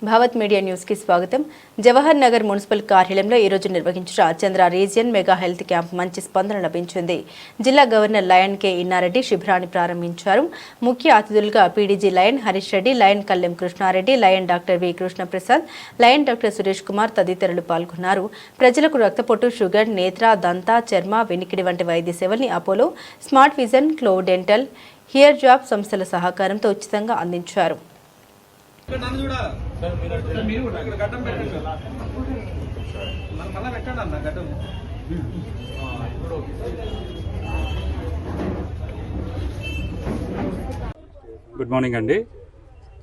Bhavat media news కి స్వాగతం. Jawahar Nagar municipal కార్యాలయంలో ఈ రోజు నిర్వహించిన చంద్ర రీజియన్ మెగా హెల్త్ క్యాంప్ మంచి స్పందన లభించింది. జిల్లా గవర్నర్ లయన్ కె ఇన్నారెడ్డి శిబిరాన్ని ప్రారంభించారు. ముఖ్య అతిథులుగా PDG lion Harish Reddy, lion Kallem Krishna Reddy, lion doctor V Krishna Prasad, lion doctor Suresh Kumar తదితరులు పాల్గొన్నారు. ప్రజలకు రక్తపోటు, షుగర్, నేత్ర, దంత, చర్మ, వెనికిడి వంటి వైద్య సేవల్ని Apollo, smart vision, Clove dental, హియర్ జాబ్ సంస్థల సహకారంతో ఉచితంగా అందించారు. గుడ్ మార్నింగ్ అండి.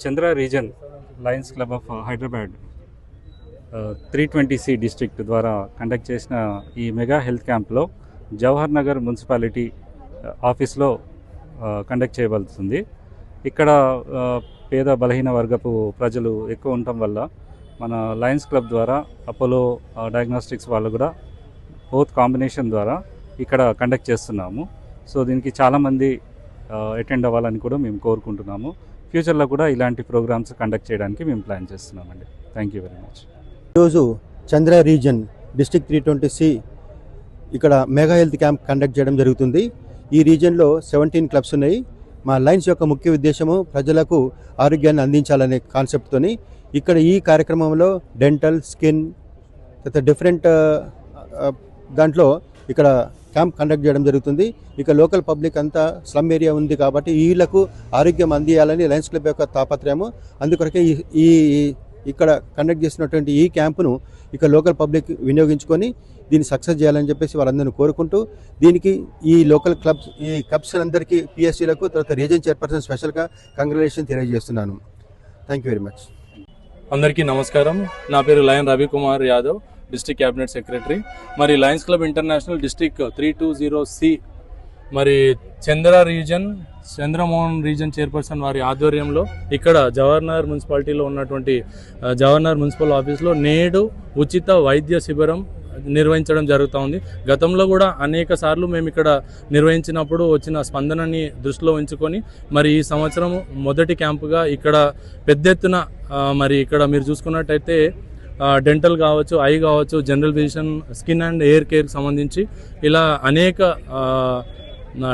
Chandra region Lions Club of Hyderabad 320C district ద్వారా కండక్ట్ చేసిన ఈ మెగా హెల్త్ క్యాంప్లో జవహర్ నగర్ మున్సిపాలిటీ ఆఫీస్లో కండక్ట్ చేయబడుతుంది. ఇక్కడ పేద బలహీన వర్గపు ప్రజలు ఎక్కువ ఉండటం వల్ల మన లయన్స్ క్లబ్ ద్వారా అపోలో డయాగ్నోస్టిక్స్ వాళ్ళు కూడా బోత్ కాంబినేషన్ ద్వారా ఇక్కడ కండక్ట్ చేస్తున్నాము. సో దీనికి చాలామంది అటెండ్ అవ్వాలని కూడా మేము కోరుకుంటున్నాము. ఫ్యూచర్లో కూడా ఇలాంటి ప్రోగ్రామ్స్ కండక్ట్ చేయడానికి మేము ప్లాన్ చేస్తున్నామండి. Thank you very much. ఈరోజు చంద్ర రీజన్ డిస్ట్రిక్ట్ 320C ఇక్కడ మెగా హెల్త్ క్యాంప్ కండక్ట్ చేయడం జరుగుతుంది. ఈ రీజన్లో 17 క్లబ్స్ ఉన్నాయి. మా లైన్స్ యొక్క ముఖ్య ఉద్దేశము ప్రజలకు ఆరోగ్యాన్ని అందించాలనే కాన్సెప్ట్తోని ఇక్కడ ఈ కార్యక్రమంలో డెంటల్, స్కిన్ తర్వాత డిఫరెంట్ దాంట్లో ఇక్కడ క్యాంప్ కండక్ట్ చేయడం జరుగుతుంది. ఇక లోకల్ పబ్లిక్ అంతా స్లమ్ ఏరియా ఉంది కాబట్టి వీళ్లకు ఆరోగ్యం అందియాలని లయన్స్ క్లబ్ యొక్క తాపత్రయము. అందుకొరకే ఈ ఇక్కడ కండక్ట్ చేసినటువంటి ఈ క్యాంపును ఇక లోకల్ పబ్లిక్ వినియోగించుకొని దీన్ని సక్సెస్ చేయాలని చెప్పేసి వాళ్ళందరినీ కోరుకుంటూ దీనికి ఈ లోకల్ క్లబ్స్ అందరికీ పిఎస్సీలకు తర్వాత రీజన్ చైర్పర్సన్ స్పెషల్గా కంగ్రాచులేషన్ తెలియజేస్తున్నాను. Thank you very much. అందరికీ నమస్కారం. నా పేరు lion Ravikumar Yadav, district cabinet secretary. మరి Lions club international district 320C మరి చంద్రమోహన్ రీజన్ చైర్పర్సన్ వారి ఆధ్వర్యంలో ఇక్కడ జవహర్ నగర్ మున్సిపాలిటీలో ఉన్నటువంటి జవహర్ నగర్ మున్సిపల్ ఆఫీస్లో నేడు ఉచిత వైద్య శిబిరం నిర్వహించడం జరుగుతూ ఉంది. గతంలో కూడా అనేక సార్లు మేము ఇక్కడ నిర్వహించినప్పుడు వచ్చిన స్పందనని దృష్టిలో ఉంచుకొని మరి ఈ సంవత్సరం మొదటి క్యాంపుగా ఇక్కడ పెద్ద ఎత్తున మరి ఇక్కడ మీరు చూసుకున్నట్టయితే డెంటల్ కావచ్చు, ఐ కావచ్చు, general physician, skin and hair కేర్కి సంబంధించి ఇలా అనేక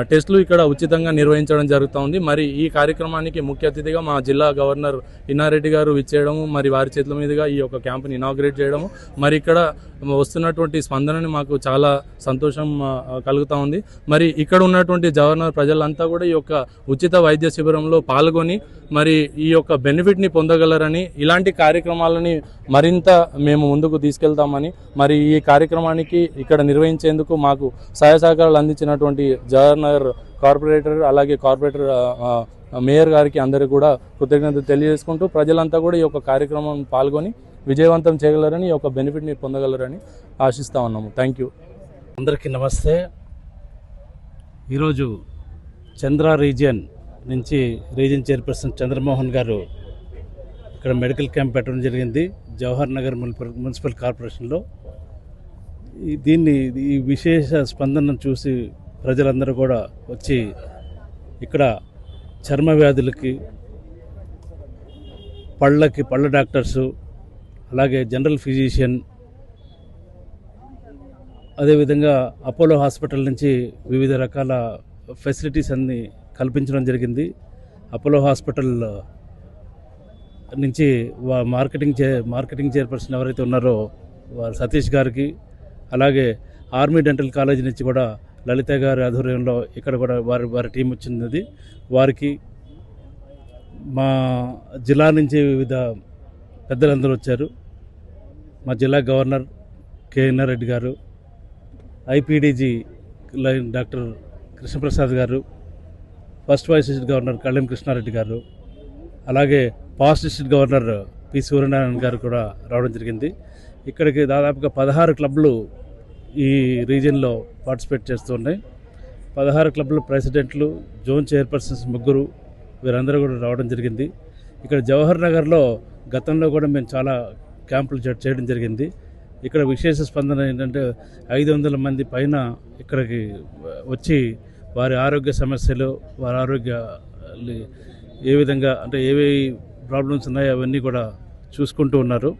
టెస్టులు ఇక్కడ ఉచితంగా నిర్వహించడం జరుగుతూ ఉంది. మరి ఈ కార్యక్రమానికి ముఖ్య అతిథిగా మా జిల్లా గవర్నర్ ఇన్నారెడ్డి గారు విచ్చేయడము, మరి వారి చేతుల మీదుగా ఈ యొక్క క్యాంప్ని ఇనాగ్రేట్ చేయడము, మరి ఇక్కడ వస్తున్నటువంటి స్పందనని మాకు చాలా సంతోషం కలుగుతూ ఉంది. మరి ఇక్కడ ఉన్నటువంటి జవహర్ నగర్ ప్రజలంతా కూడా ఈ యొక్క ఉచిత వైద్య శిబిరంలో పాల్గొని మరి ఈ యొక్క బెనిఫిట్ని పొందగలరని, ఇలాంటి కార్యక్రమాలని మరింత మేము ముందుకు తీసుకెళ్తామని, మరి ఈ కార్యక్రమానికి ఇక్కడ నిర్వహించేందుకు మాకు సహాయ సహకారాలు అందించినటువంటి జవహర్ నగర్ కార్పొరేటర్ అలాగే కార్పొరేటర్ మేయర్ గారికి అందరికీ కూడా కృతజ్ఞతలు తెలియజేసుకుంటూ ప్రజలంతా కూడా ఈ యొక్క కార్యక్రమం పాల్గొని విజయవంతం చేయగలరని, ఈ యొక్క బెనిఫిట్ని పొందగలరని ఆశిస్తా ఉన్నాము. Thank you. అందరికీ నమస్తే. ఈరోజు చంద్ర రీజియన్ నుంచి రీజియన్ చైర్పర్సన్ చంద్రమోహన్ గారు ఇక్కడ మెడికల్ క్యాంప్ పెట్టడం జరిగింది జవహర్ నగర్ మున్సిపల్ కార్పొరేషన్లో. ఈ విశేష స్పందనను చూసి ప్రజలందరూ కూడా వచ్చి ఇక్కడ చర్మ వ్యాధులకి, పళ్ళ డాక్టర్సు, అలాగే జనరల్ ఫిజిషియన్, అదేవిధంగా అపోలో హాస్పిటల్ నుంచి వివిధ రకాల ఫెసిలిటీస్ అన్నీ కల్పించడం జరిగింది. అపోలో హాస్పిటల్ నుంచి మార్కెటింగ్ చైర్పర్సన్ ఎవరైతే ఉన్నారో వారు సతీష్ గారికి, అలాగే ఆర్మీ డెంటల్ కాలేజ్ నుంచి కూడా లలిత గారి ఆధ్వర్యంలో ఇక్కడ కూడా వారి టీం వచ్చింది. వారికి మా జిల్లా నుంచి వివిధ పెద్దలందరూ వచ్చారు. మా జిల్లా గవర్నర్ కె ఇన్నారెడ్డి గారు, ఐపీడీజీ డాక్టర్ కృష్ణప్రసాద్ గారు, first vice district governor Kallem Krishna Reddy గారు, అలాగే past district governor P Suryanarayana గారు కూడా రావడం జరిగింది. ఇక్కడికి దాదాపుగా 16 క్లబ్లు ఈ రీజియన్లో పార్టిసిపేట్ చేస్తున్నాయి. 16 క్లబ్ల ప్రెసిడెంట్లు, జోన్ చైర్పర్సన్స్ 3 వీరందరూ కూడా రావడం జరిగింది. ఇక్కడ జవహర్ నగర్లో గతంలో కూడా మేము చాలా క్యాంపులు చేయడం జరిగింది. ఇక్కడ విశేష స్పందన ఏంటంటే 500 మంది పైన ఇక్కడికి వచ్చి వారి ఆరోగ్య సమస్యలు, వారి ఆరోగ్య ఏ విధంగా అంటే ఏవి ప్రాబ్లమ్స్ ఉన్నాయో అవన్నీ కూడా చూసుకుంటూ ఉన్నారు.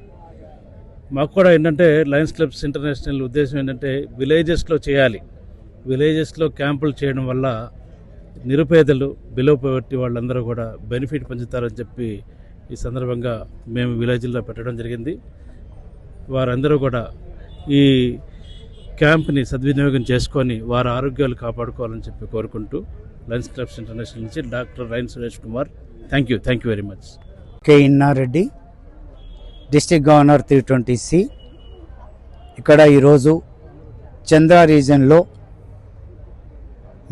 మాకు కూడా ఏంటంటే లయన్స్ క్లబ్స్ ఇంటర్నేషనల్ ఉద్దేశం ఏంటంటే విలేజెస్లో చేయాలి. విలేజెస్లో క్యాంపులు చేయడం వల్ల నిరుపేదలు, బిలో పవర్టీ వాళ్ళందరూ కూడా బెనిఫిట్ పొందుతారని చెప్పి ఈ సందర్భంగా మేము విలేజ్లో పెట్టడం జరిగింది. వారందరూ కూడా ఈ క్యాంప్ని సద్వినియోగం చేసుకొని వారి ఆరోగ్యాలు కాపాడుకోవాలని చెప్పి కోరుకుంటూ లయన్స్ క్లబ్స్ ఇంటర్నేషనల్ నుంచి doctor rain Suresh Kumar. Thank you very much. K Inna Reddy, district governor 320C. ఇక్కడ ఈరోజు చంద్ర రీజన్లో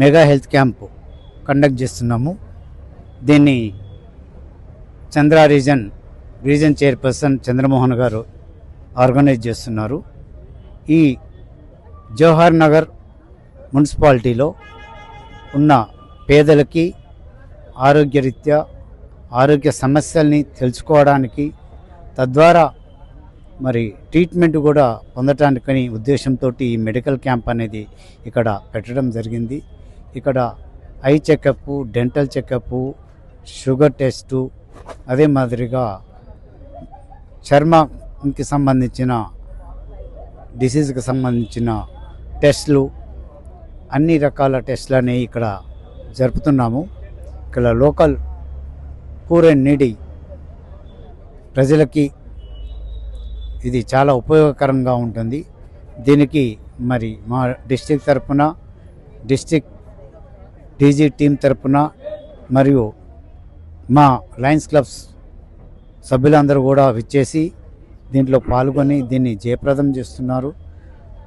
మెగా హెల్త్ క్యాంపు కండక్ట్ చేస్తున్నాము. దీన్ని చంద్ర రీజన్ చైర్పర్సన్ చంద్రమోహన్ గారు ఆర్గనైజ్ చేస్తున్నారు. ఈ జవహర్ నగర్ మున్సిపాలిటీలో ఉన్న పేదలకి ఆరోగ్యరీత్యా ఆరోగ్య సమస్యల్ని తెలుసుకోవడానికి, తద్వారా మరి ట్రీట్మెంట్ కూడా పొందటానికని ఉద్దేశంతో ఈ మెడికల్ క్యాంప్ అనేది ఇక్కడ పెట్టడం జరిగింది. ఇక్కడ eye checkup, dental checkup, sugar test, అదే మాదిరిగా చర్మంకి సంబంధించిన డిసీజ్కి సంబంధించిన టెస్టులు, అన్ని రకాల టెస్టులని ఇక్కడ జరుపుతున్నాము. ఇక్కడ లోకల్ పూర్ అండ్ నీడీ ప్రజలకి ఇది చాలా ఉపయోగకరంగా ఉంటుంది. దీనికి మరి మా డిస్ట్రిక్ట్ తరపున, డిస్ట్రిక్ట్ డీజీ టీం తరపున మరియు మా లయన్స్ క్లబ్స్ సభ్యులందరూ కూడా విచ్చేసి దీంట్లో పాల్గొని దీన్ని జయప్రదం చేస్తున్నారు.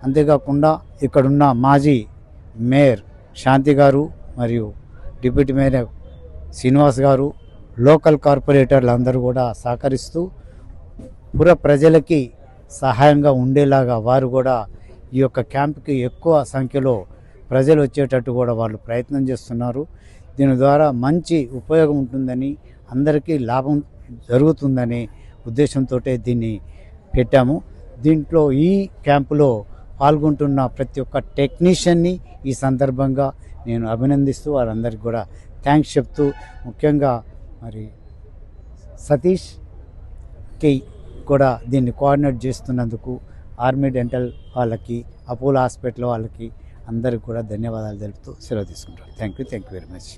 అంతేకాకుండా ఇక్కడున్న మాజీ మేయర్ శాంతి గారు మరియు డిప్యూటీ మేయర్ శ్రీనివాస్ గారు, లోకల్ కార్పొరేటర్లు అందరూ కూడా సహకరిస్తూ పుర ప్రజలకి సహాయంగా ఉండేలాగా వారు కూడా ఈ యొక్క క్యాంప్కి ఎక్కువ సంఖ్యలో ప్రజలు వచ్చేటట్టు కూడా వాళ్ళు ప్రయత్నం చేస్తున్నారు. దీని ద్వారా మంచి ఉపయోగం ఉంటుందని, అందరికీ లాభం జరుగుతుందనే ఉద్దేశంతో దీన్ని పెట్టాము. దీంట్లో ఈ క్యాంపులో పాల్గొంటున్న ప్రతి ఒక్క టెక్నీషియన్ని ఈ సందర్భంగా నేను అభినందిస్తూ వారందరికీ కూడా థ్యాంక్స్ చెప్తూ, ముఖ్యంగా మరి సతీష్కి కూడా దీన్ని కోఆర్డినేట్ చేస్తున్నందుకు ఆర్మీ డెంటల్ వాళ్ళకి, అపోలో హాస్పిటల్ వాళ్ళకి అందరికీ కూడా ధన్యవాదాలు తెలుపుతూ సెలవు తీసుకుంటాను. Thank you very much.